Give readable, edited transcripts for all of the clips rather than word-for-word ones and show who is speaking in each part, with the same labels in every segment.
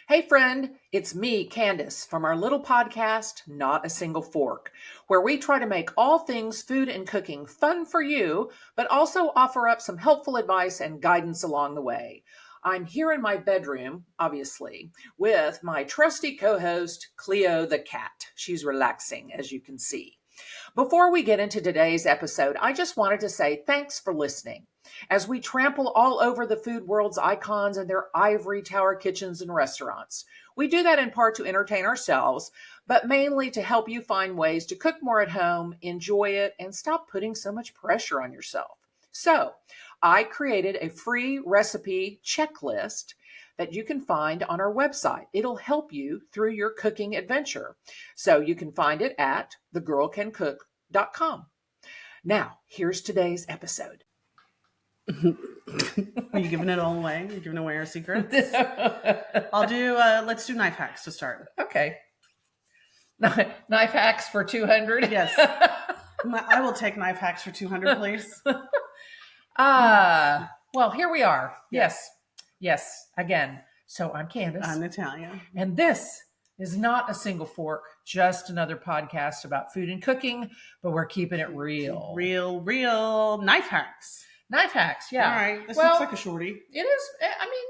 Speaker 1: Hey friend, it's me, Candace, from our little podcast, Not a Single Fork, where we try to make all things food and cooking fun for you, but also offer up some helpful advice and guidance along the way. I'm here in my bedroom, obviously, with my trusty co-host, Cleo the cat. She's relaxing, as you can see. Before we get into today's episode, I just wanted to say thanks for listening. As we trample all over the food world's icons and their ivory tower kitchens and restaurants. We do that in part to entertain ourselves, but mainly to help you find ways to cook more at home, enjoy it, and stop putting so much pressure on yourself. So, I created a free recipe checklist that you can find on our website. It'll help you through your cooking adventure. So you can find it at thegirlcancook.com. Now, here's today's episode.
Speaker 2: Are you giving it all away? You're giving away our secrets? Let's do knife hacks to start.
Speaker 1: Okay. Knife hacks for 200?
Speaker 2: Yes. I will take knife hacks for 200, please.
Speaker 1: Well, here we are. Yes. Again. So I'm Candace.
Speaker 2: I'm Natalia.
Speaker 1: And this is Not a Single Fork, just another podcast about food and cooking, but we're keeping it real.
Speaker 2: Real knife hacks.
Speaker 1: Knife hacks, yeah.
Speaker 2: All right. This looks like a shorty.
Speaker 1: It is. I mean,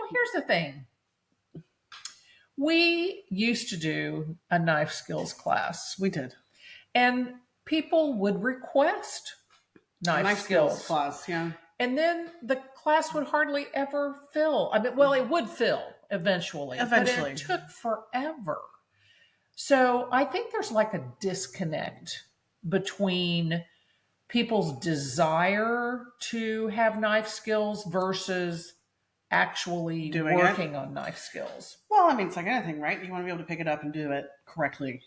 Speaker 1: here's the thing. We used to do a knife skills class.
Speaker 2: We did.
Speaker 1: And people would request knife skills
Speaker 2: class, yeah.
Speaker 1: And then the class would hardly ever fill. I mean, well, it would fill eventually. But it took forever. So I think there's like a disconnect between people's desire to have knife skills versus actually working on knife skills.
Speaker 2: Well, I mean, it's like anything, right? You want to be able to pick it up and do it correctly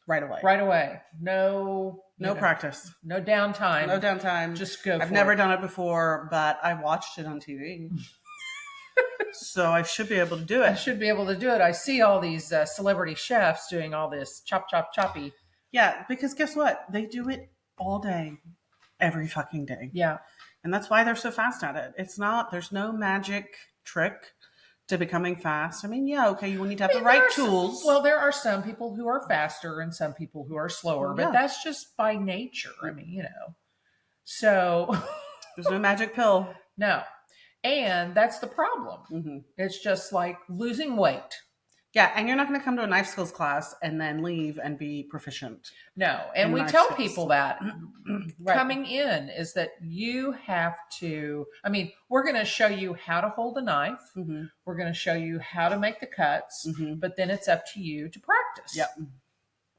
Speaker 2: right away.
Speaker 1: Right away. No
Speaker 2: practice.
Speaker 1: No downtime.
Speaker 2: No downtime.
Speaker 1: Just go.
Speaker 2: I've never done it before, but I watched it on TV. So I should be able to do it.
Speaker 1: I see all these celebrity chefs doing all this choppy.
Speaker 2: Yeah, because guess what? They do it all day, every fucking day.
Speaker 1: Yeah.
Speaker 2: And that's why they're so fast at it. There's no magic trick to becoming fast. I mean, yeah, okay, you need to have the right tools.
Speaker 1: There are some people who are faster and some people who are slower, but that's just by nature. I mean, So
Speaker 2: there's no magic pill.
Speaker 1: No. And that's the problem.
Speaker 2: Mm-hmm.
Speaker 1: It's just like losing weight.
Speaker 2: Yeah, and you're not going to come to a knife skills class and then leave and be proficient.
Speaker 1: No, and we tell people that coming in is that you have to, we're going to show you how to hold a knife.
Speaker 2: Mm-hmm.
Speaker 1: We're going to show you how to make the cuts, but then it's up to you to practice.
Speaker 2: Yep.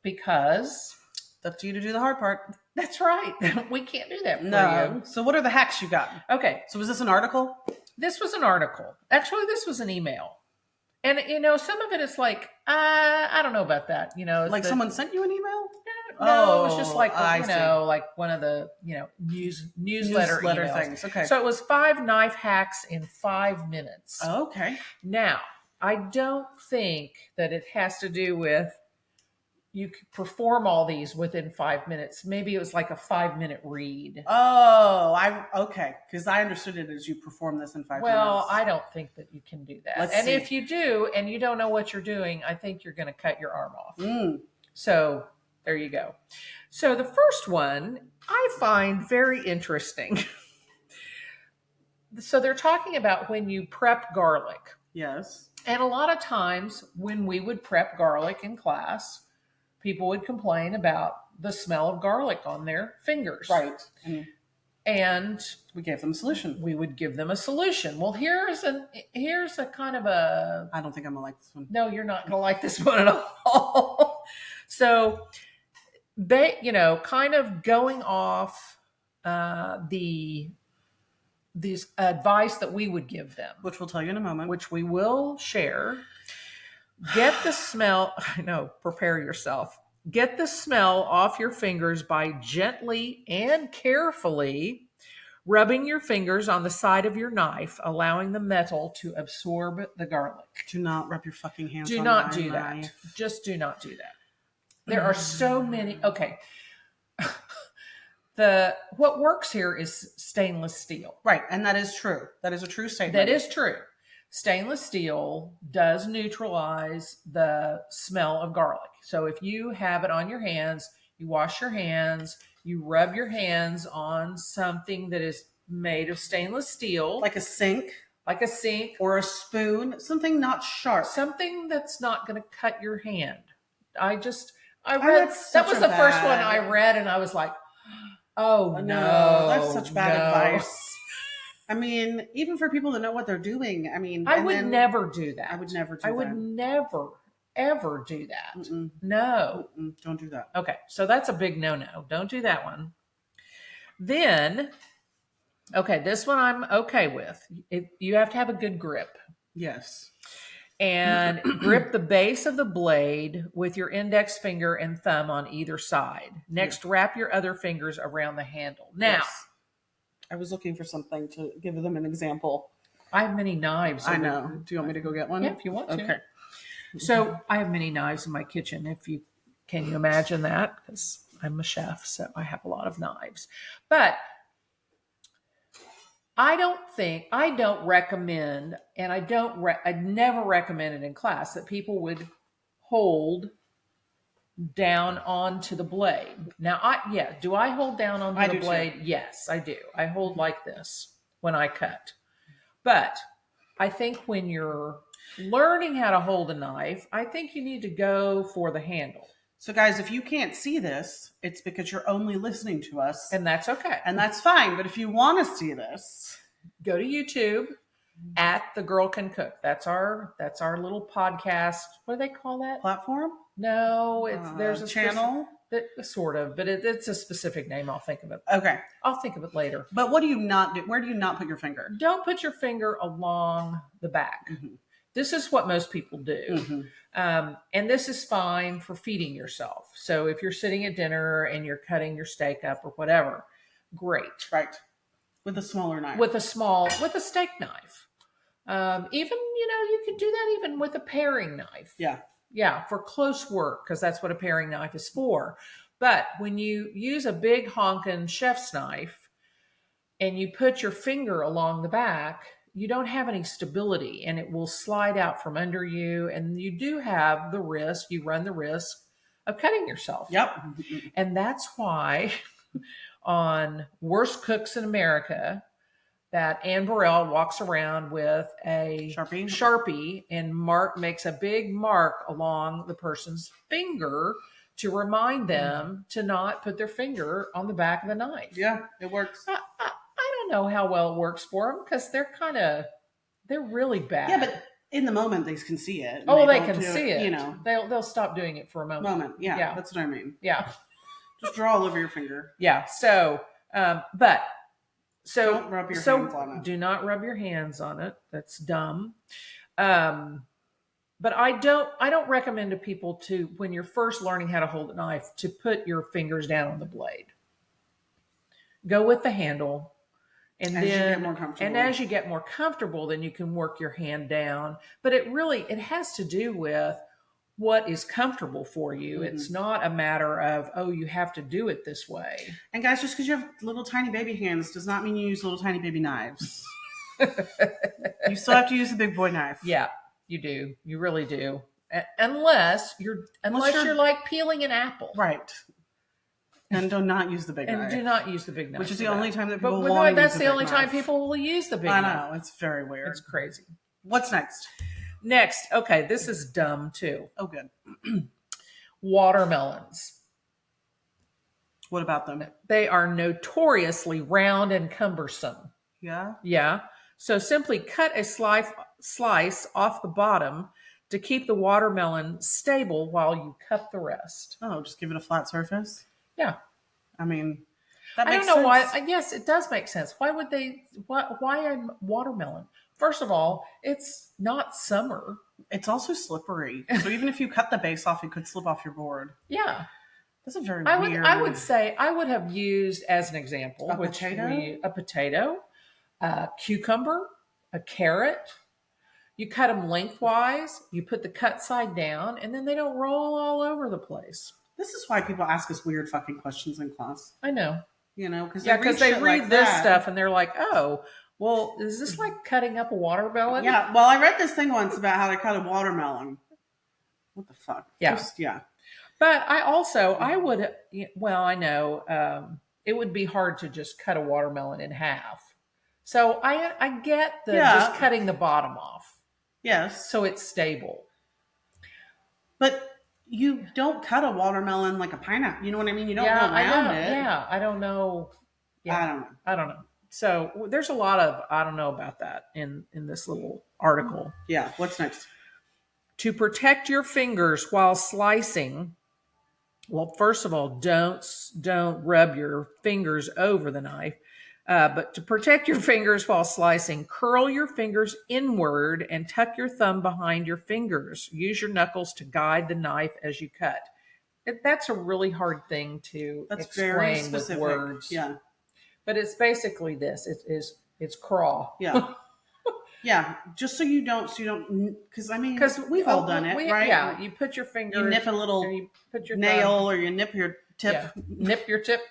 Speaker 1: Because
Speaker 2: it's up to you to do the hard part.
Speaker 1: That's right. We can't do that for you.
Speaker 2: So what are the hacks you got?
Speaker 1: Okay.
Speaker 2: So was this an article?
Speaker 1: This was an article. Actually, this was an email. And, some of it is like, I don't know about that.
Speaker 2: Like someone sent you an email?
Speaker 1: No, it was just like, like one of the, newsletter
Speaker 2: things. Okay.
Speaker 1: So it was 5 knife hacks in 5 minutes.
Speaker 2: Oh, okay.
Speaker 1: Now, I don't think that it has to do with you could perform all these within 5 minutes. Maybe it was like a 5-minute read.
Speaker 2: Oh, okay. Because I understood it as you perform this in 5 minutes.
Speaker 1: Well, I don't think that you can do that. And if you do, and you don't know what you're doing, I think you're going to cut your arm off. So there you go. So the first one I find very interesting. So they're talking about when you prep garlic.
Speaker 2: Yes.
Speaker 1: And a lot of times when we would prep garlic in class, people would complain about the smell of garlic on their fingers.
Speaker 2: Right.
Speaker 1: And
Speaker 2: we gave them a solution.
Speaker 1: We would give them a solution. Well, here's a kind of a...
Speaker 2: I don't think I'm going to like this one.
Speaker 1: No, you're not going to like this one at all. So, kind of going off this advice that we would give them.
Speaker 2: Which we'll tell you in a moment.
Speaker 1: Which we will share. Get the smell, prepare yourself. Get the smell off your fingers by gently and carefully rubbing your fingers on the side of your knife, allowing the metal to absorb the garlic.
Speaker 2: Do not rub your fucking hands on
Speaker 1: Do not do that. Just do not do that. There are so many. Okay. What works here is stainless steel.
Speaker 2: Right. And that is true. That is a true statement.
Speaker 1: That is true. Stainless steel does neutralize the smell of garlic. So if you have it on your hands, you wash your hands, you rub your hands on something that is made of stainless steel,
Speaker 2: Like a sink or a spoon, something not sharp.
Speaker 1: something that's not going to cut your hand. I read
Speaker 2: that
Speaker 1: was the first one I read, and I was like, oh no,
Speaker 2: that's such bad advice. I mean, even for people that know what they're doing, I mean,
Speaker 1: I would never do that.
Speaker 2: I would never do that.
Speaker 1: I would never, ever do that.
Speaker 2: Mm-mm.
Speaker 1: No.
Speaker 2: Mm-mm. Don't do that.
Speaker 1: Okay, so that's a big no-no. Don't do that one. Then, okay, this one I'm okay with. You have to have a good grip.
Speaker 2: Yes.
Speaker 1: And grip the base of the blade with your index finger and thumb on either side. Next, wrap your other fingers around the handle. Now,
Speaker 2: yes. I was looking for something to give them an example.
Speaker 1: I have many knives.
Speaker 2: I know. Do you want me to go get one?
Speaker 1: Yeah, if you want to.
Speaker 2: Okay.
Speaker 1: So I have many knives in my kitchen. Can you imagine that? Because I'm a chef, so I have a lot of knives. But I don't recommend, and I'd never recommend it in class that people would hold down onto the blade. Now, do I hold down onto the blade? Too. Yes, I do. I hold like this when I cut. But I think when you're learning how to hold a knife, I think you need to go for the handle.
Speaker 2: So guys, if you can't see this, it's because you're only listening to us.
Speaker 1: And that's okay.
Speaker 2: And that's fine. But if you want to see this,
Speaker 1: go to YouTube at The Girl Can Cook. That's our little podcast. What do they call that?
Speaker 2: Platform?
Speaker 1: No, there's a
Speaker 2: channel.
Speaker 1: Sort of, but it's a specific name. I'll think of it.
Speaker 2: Okay.
Speaker 1: I'll think of it later.
Speaker 2: But what do you not do? Where do you not put your finger?
Speaker 1: Don't put your finger along the back. Mm-hmm. This is what most people do. Mm-hmm. And this is fine for feeding yourself. So if you're sitting at dinner and you're cutting your steak up or whatever, great.
Speaker 2: Right. With a smaller knife.
Speaker 1: With a steak knife. Even, you could do that even with a paring knife.
Speaker 2: Yeah.
Speaker 1: Yeah, for close work, because that's what a paring knife is for. But when you use a big honkin' chef's knife and you put your finger along the back, you don't have any stability and it will slide out from under you. And you do have you run the risk of cutting yourself.
Speaker 2: Yep.
Speaker 1: And that's why on Worst Cooks in America, that Anne Burrell walks around with a Sharpie and makes a big mark along the person's finger to remind them to not put their finger on the back of the knife.
Speaker 2: Yeah, it works.
Speaker 1: I don't know how well it works for them because they're really bad.
Speaker 2: Yeah, but in the moment they can see it.
Speaker 1: Oh, they can see it. They'll stop doing it for a moment.
Speaker 2: Yeah, that's what I mean.
Speaker 1: Yeah.
Speaker 2: Just draw all over your finger.
Speaker 1: Yeah. So, don't rub your hands on it. Do not rub your hands on it. That's dumb. But I don't recommend to people to, when you're first learning how to hold a knife, to put your fingers down on the blade. Go with the handle. And as you get more comfortable, then you can work your hand down. But it has to do with what is comfortable for you. Mm-hmm. It's not a matter of, you have to do it this way.
Speaker 2: And guys, just because you have little tiny baby hands does not mean you use little tiny baby knives. You still have to use the big boy knife.
Speaker 1: Yeah, you do. You really do. Unless you're like peeling an apple.
Speaker 2: Right. And do not use the big knife.
Speaker 1: And do not use the big knife.
Speaker 2: Which is the only time that people will use
Speaker 1: that's the only time people will use the big knife.
Speaker 2: I know. It's very weird.
Speaker 1: It's crazy.
Speaker 2: What's next?
Speaker 1: Next, okay, this is dumb too.
Speaker 2: Oh, good.
Speaker 1: Watermelons.
Speaker 2: What about them?
Speaker 1: They are notoriously round and cumbersome.
Speaker 2: Yeah?
Speaker 1: Yeah. So simply cut a slice off the bottom to keep the watermelon stable while you cut the rest.
Speaker 2: Oh, just give it a flat surface?
Speaker 1: Yeah.
Speaker 2: I mean, that
Speaker 1: sense.
Speaker 2: makes
Speaker 1: I don't know why. Yes, it does make sense. Why would they? Why a watermelon? First of all, it's not summer.
Speaker 2: It's also slippery. So even if you cut the base off, it could slip off your board.
Speaker 1: Yeah.
Speaker 2: That's a very weird.
Speaker 1: I would say I would have used as an example
Speaker 2: a potato,
Speaker 1: a cucumber, a carrot. You cut them lengthwise, you put the cut side down, and then they don't roll all over the place.
Speaker 2: This is why people ask us weird fucking questions in class.
Speaker 1: I know.
Speaker 2: Because
Speaker 1: they read this stuff and they're like, oh, Well, is this like cutting up a watermelon?
Speaker 2: Yeah. Well, I read this thing once about how to cut a watermelon. What the fuck?
Speaker 1: Yeah.
Speaker 2: Yeah.
Speaker 1: But I would, well, I know it would be hard to just cut a watermelon in half. So I get the just cutting the bottom off.
Speaker 2: Yes.
Speaker 1: So it's stable.
Speaker 2: But you don't cut a watermelon like a pineapple. You know what I mean? You don't go around it.
Speaker 1: Yeah, I don't know. Yeah, I don't know. So there's a lot of I don't know about that in this little article.
Speaker 2: Yeah. What's next?
Speaker 1: To protect your fingers while slicing. Well, first of all, don't rub your fingers over the knife. But to protect your fingers while slicing, curl your fingers inward and tuck your thumb behind your fingers. Use your knuckles to guide the knife as you cut. That's a really hard thing to explain with words.
Speaker 2: Yeah.
Speaker 1: But it's basically this. It's crawl.
Speaker 2: Yeah. Yeah. Just so you don't, because I mean, because we've all done it, right?
Speaker 1: Yeah. You put your finger.
Speaker 2: You nip a little nail thumb, or you nip your tip.
Speaker 1: Yeah. Nip your tip.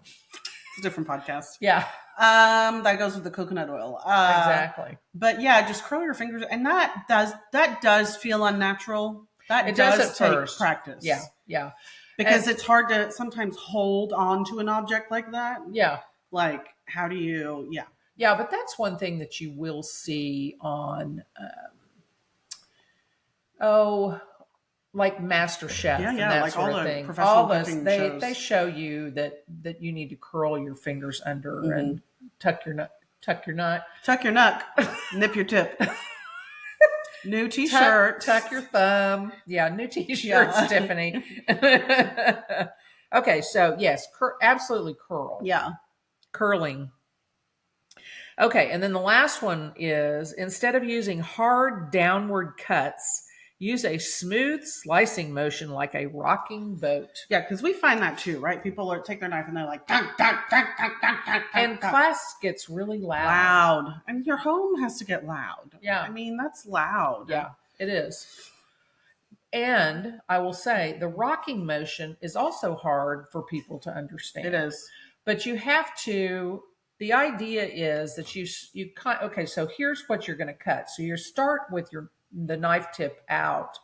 Speaker 2: It's a different podcast.
Speaker 1: Yeah.
Speaker 2: That goes with the coconut oil.
Speaker 1: Exactly.
Speaker 2: But yeah, just curl your fingers, and that does feel unnatural. That does take practice.
Speaker 1: Yeah. Yeah.
Speaker 2: Because it's hard to sometimes hold on to an object like that.
Speaker 1: Yeah.
Speaker 2: Like, how do you,
Speaker 1: Yeah, but that's one thing that you will see on, like Master Chef and that like sort of thing. All those they show you that you need to curl your fingers under and tuck your nut,
Speaker 2: nip your tip. New T-shirt,
Speaker 1: tuck your thumb. Yeah, new T-shirts, Tiffany. Okay, so yes, absolutely curl.
Speaker 2: Yeah,
Speaker 1: curling. Okay, and then the last one is instead of using hard downward cuts, use a smooth slicing motion like a rocking boat.
Speaker 2: Yeah, because we find that too, right? People take their knife and they're like,
Speaker 1: and class gets really loud.
Speaker 2: Loud. And your home has to get loud.
Speaker 1: Yeah.
Speaker 2: I mean, that's loud.
Speaker 1: Yeah, it is. And I will say the rocking motion is also hard for people to understand.
Speaker 2: It is.
Speaker 1: But you have to, the idea is that you okay, so here's what you're going to cut. So you start with the knife tip out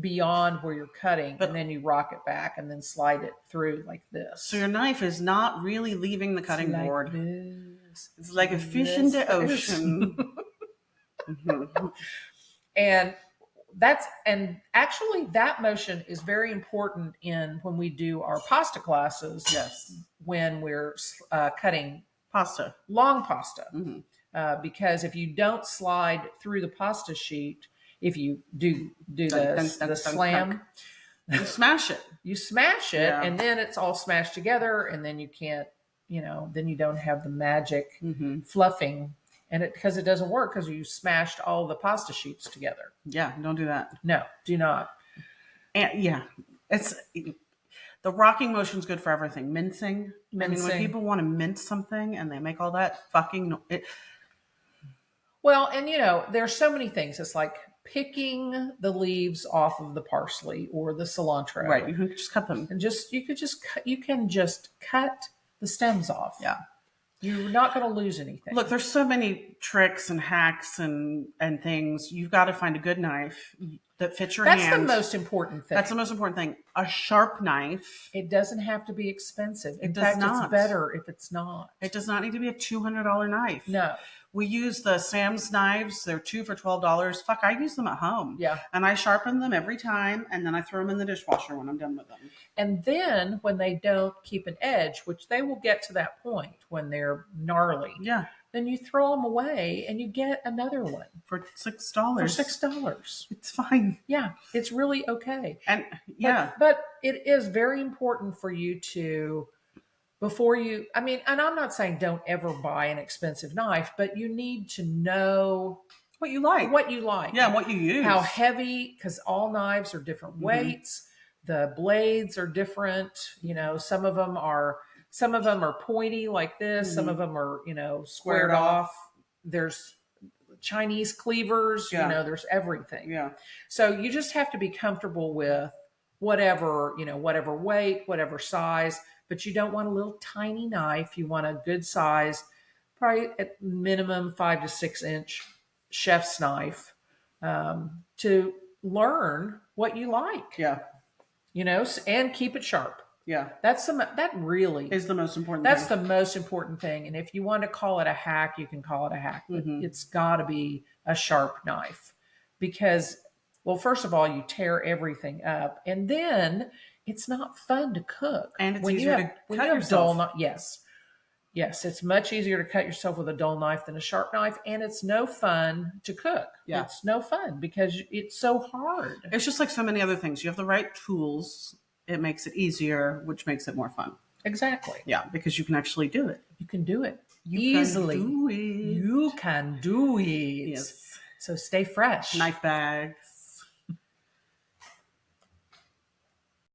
Speaker 1: beyond where you're cutting, and then you rock it back and then slide it through like this.
Speaker 2: So your knife is not really leaving the cutting board.
Speaker 1: This.
Speaker 2: It's like a fish in the ocean.
Speaker 1: And actually that motion is very important when we do our pasta classes.
Speaker 2: Yes.
Speaker 1: When we're cutting
Speaker 2: pasta,
Speaker 1: long pasta. Because if you don't slide through the pasta sheet, if you do the slam,
Speaker 2: you smash it.
Speaker 1: You smash it, and then it's all smashed together, and then you can't, then you don't have the magic fluffing, and because it doesn't work because you smashed all the pasta sheets together.
Speaker 2: Yeah, don't do that.
Speaker 1: No, do not.
Speaker 2: And it's the rocking motion is good for everything. Mincing. I mean, when people want to mince something and they make all that fucking
Speaker 1: Well, and there's so many things. It's like picking the leaves off of the parsley or the cilantro.
Speaker 2: Right. You can just cut them.
Speaker 1: And you can just cut the stems off.
Speaker 2: Yeah.
Speaker 1: You're not going to lose anything.
Speaker 2: Look, there's so many tricks and hacks and things. You've got to find a good knife that fits your hand.
Speaker 1: That's the most important thing.
Speaker 2: That's the most important thing. A sharp knife.
Speaker 1: It doesn't have to be expensive.
Speaker 2: In fact,
Speaker 1: it's better if it's not.
Speaker 2: It does not need to be a $200 knife.
Speaker 1: No.
Speaker 2: We use the Sam's knives. They're 2 for $12. Fuck, I use them at home.
Speaker 1: Yeah.
Speaker 2: And I sharpen them every time, and then I throw them in the dishwasher when I'm done with them.
Speaker 1: And then when they don't keep an edge, which they will get to that point when they're gnarly.
Speaker 2: Yeah.
Speaker 1: Then you throw them away and you get another one.
Speaker 2: For $6.
Speaker 1: For $6.
Speaker 2: It's fine.
Speaker 1: Yeah. It's really okay.
Speaker 2: And
Speaker 1: But it is very important for you to, before you, and I'm not saying don't ever buy an expensive knife, but you need to know
Speaker 2: what you like. Yeah, what you use.
Speaker 1: How heavy, because all knives are different weights. The blades are different. Some of them are pointy like this. Some of them are, squared off. There's Chinese cleavers, there's everything.
Speaker 2: Yeah.
Speaker 1: So you just have to be comfortable with whatever weight, whatever size. But you don't want a little tiny knife. You want a good size probably at minimum 5 to 6 inch chef's knife, to learn what you like.
Speaker 2: Yeah.
Speaker 1: And keep it sharp.
Speaker 2: Yeah.
Speaker 1: That really
Speaker 2: is the most important
Speaker 1: That's
Speaker 2: thing.
Speaker 1: the most important thing. And if you want to call it a hack, you can call it a hack. But it's got to be a sharp knife because, well, first of all, you tear everything up, and then it's not fun to cook.
Speaker 2: And it's easier to cut yourself.
Speaker 1: Yes, it's much easier to cut yourself with a dull knife than a sharp knife, and it's no fun to cook.
Speaker 2: Yeah.
Speaker 1: It's no fun because it's so hard.
Speaker 2: It's just like so many other things. You have the right tools, it makes it easier, which makes it more fun.
Speaker 1: Exactly.
Speaker 2: Yeah, because you can actually do it.
Speaker 1: You can do it easily. You can do it.
Speaker 2: Yes.
Speaker 1: So stay fresh.
Speaker 2: Knife bags.